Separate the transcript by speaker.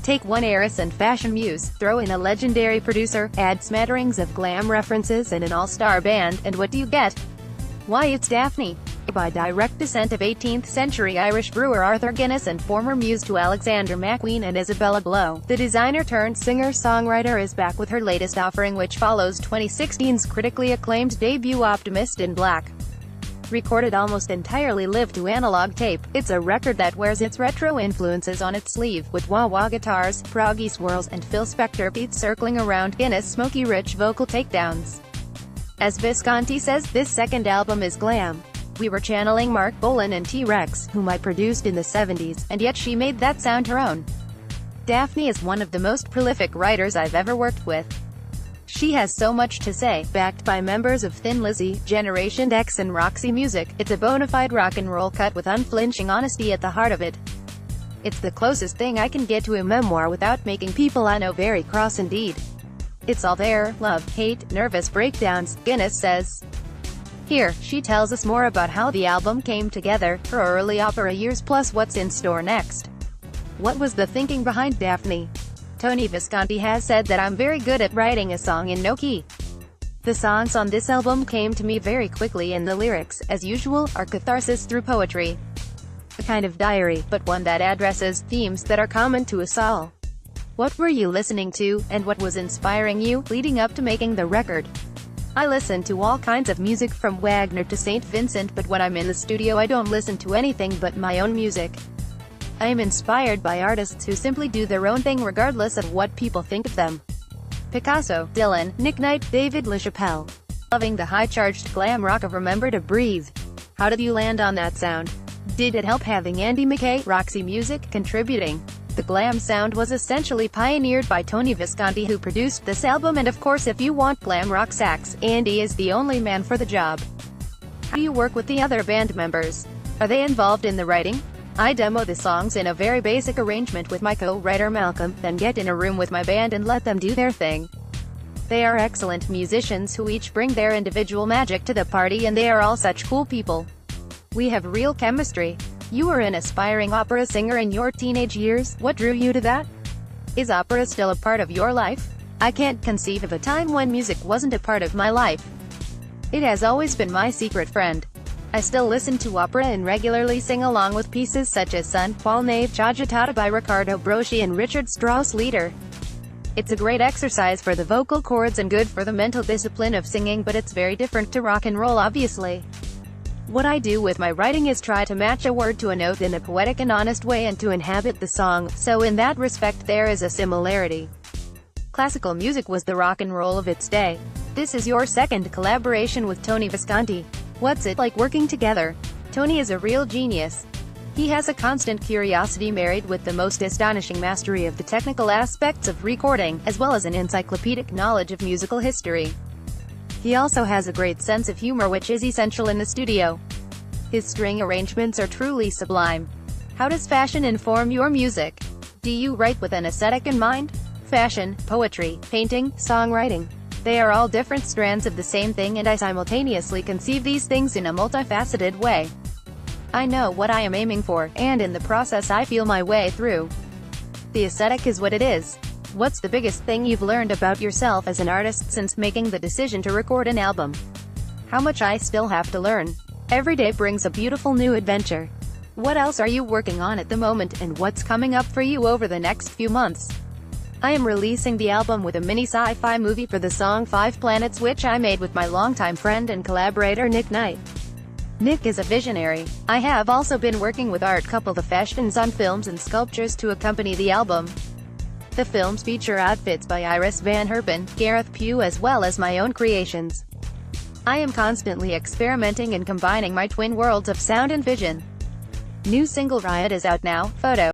Speaker 1: Take one heiress and fashion muse, throw in a legendary producer, add smatterings of glam references and an all-star band, and what do you get? Why, it's Daphne. By direct descent of 18th-century Irish brewer Arthur Guinness and former muse to Alexander McQueen and Isabella, the designer-turned-singer-songwriter is back with her latest offering, which follows 2016's critically acclaimed debut Optimist in Black. Recorded almost entirely live to analog tape, it's a record that wears its retro influences on its sleeve, with wah-wah guitars, proggy swirls, and Phil Spector beats circling around Guinness' smoky-rich vocal takedowns. As Visconti says, this second album is glam. We were channeling Mark Bolan and T-Rex, whom I produced in the 70s, and yet she made that sound her own. Daphne is one of the most prolific writers I've ever worked with. She has so much to say, backed by members of Thin Lizzy, Generation X and Roxy Music. It's a bona fide rock and roll cut with unflinching honesty at the heart of it. It's the closest thing I can get to a memoir without making people I know very cross indeed. It's all there: love, hate, nervous breakdowns, Guinness says. Here, she tells us more about how the album came together, her early opera years, plus what's in store next. What was the thinking behind Daphne? Tony Visconti has said that I'm very good at writing a song in no key. The songs on this album came to me very quickly, and the lyrics, as usual, are catharsis through poetry. A kind of diary, but one that addresses themes that are common to us all. What were you listening to, and what was inspiring you, leading up to making the record? I listen to all kinds of music from Wagner to St. Vincent, but when I'm in the studio I don't listen to anything but my own music. I am inspired by artists who simply do their own thing regardless of what people think of them. Picasso, Dylan, Nick Knight, David LaChapelle. Loving the high-charged glam rock of Remember to Breathe. How did you land on that sound? Did it help having Andy McKay, Roxy Music, contributing? The glam sound was essentially pioneered by Tony Visconti, who produced this album, and of course if you want glam rock sax, Andy is the only man for the job. How do you work with the other band members? Are they involved in the writing? I demo the songs in a very basic arrangement with my co-writer Malcolm, then get in a room with my band and let them do their thing. They are excellent musicians who each bring their individual magic to the party, and they are all such cool people. We have real chemistry. You were an aspiring opera singer in your teenage years. What drew you to that? Is opera still a part of your life? I can't conceive of a time when music wasn't a part of my life. It has always been my secret friend. I still listen to opera and regularly sing along with pieces such as Sun, Qual Nave, C'agitata by Riccardo Broschi and Richard Strauss Lieder. It's a great exercise for the vocal cords and good for the mental discipline of singing, but it's very different to rock and roll, obviously. What I do with my writing is try to match a word to a note in a poetic and honest way and to inhabit the song, so in that respect there is a similarity. Classical music was the rock and roll of its day. This is your second collaboration with Tony Visconti. What's it like working together? Tony is a real genius. He has a constant curiosity married with the most astonishing mastery of the technical aspects of recording, as well as an encyclopedic knowledge of musical history. He also has a great sense of humor, which is essential in the studio. His string arrangements are truly sublime. How does fashion inform your music? Do you write with an aesthetic in mind? Fashion, poetry, painting, songwriting. They are all different strands of the same thing, and I simultaneously conceive these things in a multifaceted way. I know what I am aiming for, and in the process I feel my way through. The aesthetic is what it is. What's the biggest thing you've learned about yourself as an artist since making the decision to record an album? How much I still have to learn. Every day brings a beautiful new adventure. What else are you working on at the moment, and what's coming up for you over the next few months? I am releasing the album with a mini sci-fi movie for the song 5 Planets, which I made with my longtime friend and collaborator Nick Knight. Nick is a visionary. I have also been working with art couple The Fashions on films and sculptures to accompany the album. The films feature outfits by Iris Van Herpen, Gareth Pugh, as well as my own creations. I am constantly experimenting and combining my twin worlds of sound and vision. New single Riot is out now. Photo.